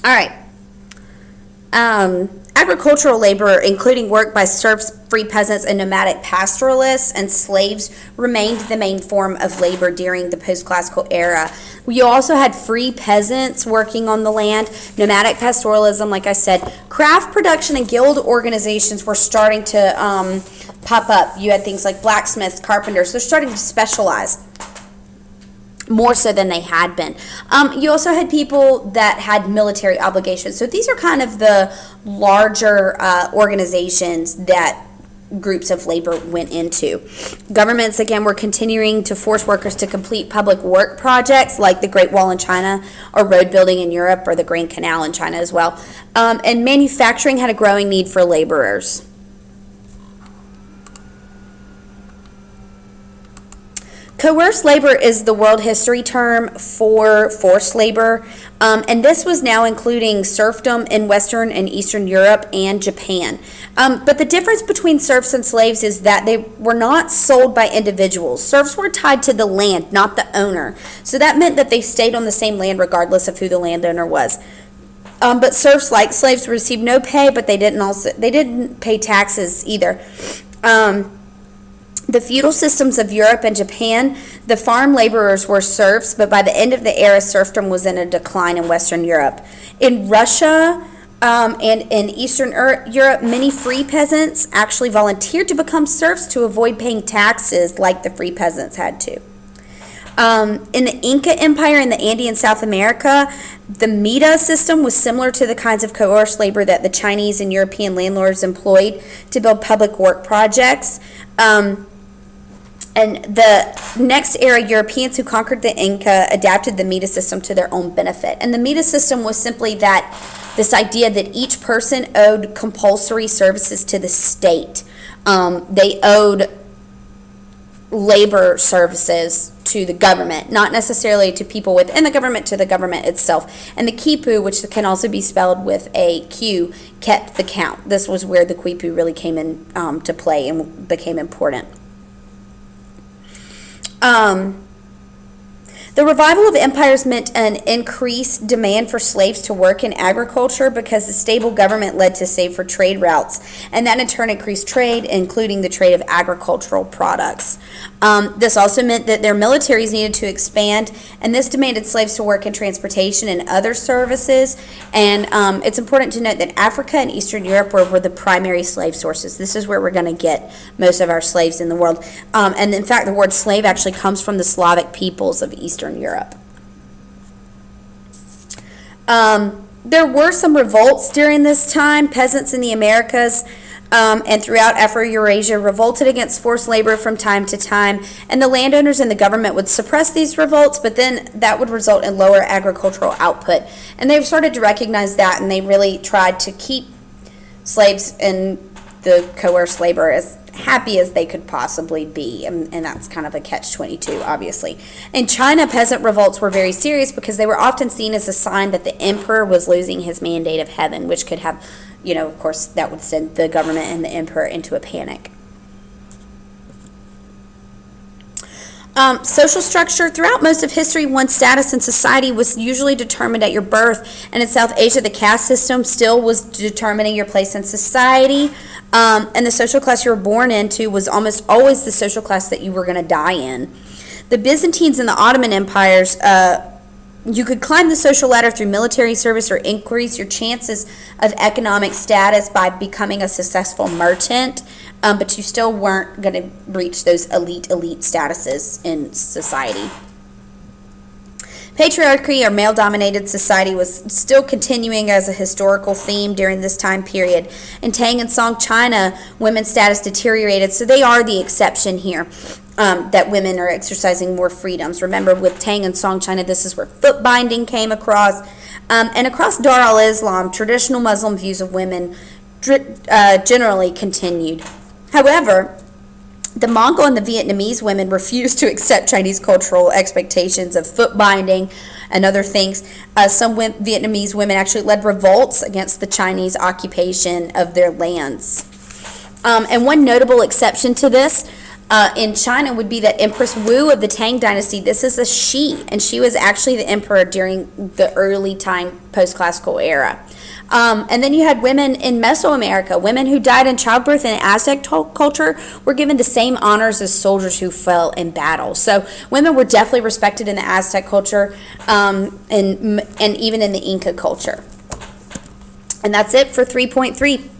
All right. Agricultural labor, including work by serfs, free peasants, and nomadic pastoralists and slaves, remained the main form of labor during the post-classical era. You also had free peasants working on the land, nomadic pastoralism, like I said. Craft production and guild organizations were starting to pop up. You had things like blacksmiths, carpenters. They're starting to specialize more so than they had been. You also had people that had military obligations. So these are kind of the larger organizations that groups of labor went into. Governments, again, were continuing to force workers to complete public work projects like the Great Wall in China or road building in Europe or the Grand Canal in China as well. And manufacturing had a growing need for laborers. Coerced labor is the world history term for forced labor, and this was now including serfdom in Western and Eastern Europe and Japan. But the difference between serfs and slaves is that they were not sold by individuals. Serfs were tied to the land, not the owner. So that meant that they stayed on the same land regardless of who the landowner was. But serfs, like slaves, received no pay, but they didn't pay taxes either. The feudal systems of Europe and Japan, the farm laborers were serfs, but by the end of the era, serfdom was in a decline in Western Europe. In Russia and in Eastern Europe, many free peasants actually volunteered to become serfs to avoid paying taxes like the free peasants had to. In the Inca Empire in the Andean South America, the Mita system was similar to the kinds of coerced labor that the Chinese and European landlords employed to build public work projects. And the next era, Europeans who conquered the Inca adapted the Mita system to their own benefit. And the Mita system was simply this idea that each person owed compulsory services to the state. They owed labor services to the government, not necessarily to people within the government, to the government itself. And the quipu, which can also be spelled with a Q, kept the count. This was where the quipu really came in to play and became important. The revival of empires meant an increased demand for slaves to work in agriculture because the stable government led to safer trade routes, and that in turn increased trade, including the trade of agricultural products. This also meant that their militaries needed to expand, and this demanded slaves to work in transportation and other services. And it's important to note that Africa and Eastern Europe were the primary slave sources. This is where we're going to get most of our slaves in the world. And in fact, the word slave actually comes from the Slavic peoples of Eastern Europe. There were some revolts during this time. Peasants in the Americas and throughout Afro-Eurasia revolted against forced labor from time to time, and the landowners and the government would suppress these revolts, but then that would result in lower agricultural output. And they've started to recognize that, and they really tried to keep slaves in the coerced labor as happy as they could possibly be, and that's kind of a catch-22, obviously. In China, peasant revolts were very serious because they were often seen as a sign that the emperor was losing his mandate of heaven, which could have, of course, that would send the government and the emperor into a panic. Social structure. Throughout most of history, one's status in society was usually determined at your birth, and in South Asia, the caste system still was determining your place in society, and the social class you were born into was almost always the social class that you were going to die in. The Byzantines and the Ottoman empires, you could climb the social ladder through military service or increase your chances of economic status by becoming a successful merchant, but you still weren't going to reach those elite statuses in society. Patriarchy, or male-dominated society, was still continuing as a historical theme during this time period. In Tang and Song China, women's status deteriorated, so they are the exception here. That women are exercising more freedoms. Remember, with Tang and Song China, this is where foot binding came across. And across Dar al-Islam, traditional Muslim views of women generally continued. However, the Mongol and the Vietnamese women refused to accept Chinese cultural expectations of foot binding and other things. Some Vietnamese women actually led revolts against the Chinese occupation of their lands. And one notable exception to this In China would be the Empress Wu of the Tang Dynasty. This is a she, and she was actually the emperor during the early time post-classical era. And then you had women in Mesoamerica. Women who died in childbirth in Aztec culture were given the same honors as soldiers who fell in battle. So women were definitely respected in the Aztec culture, and even in the Inca culture. And that's it for 3.3.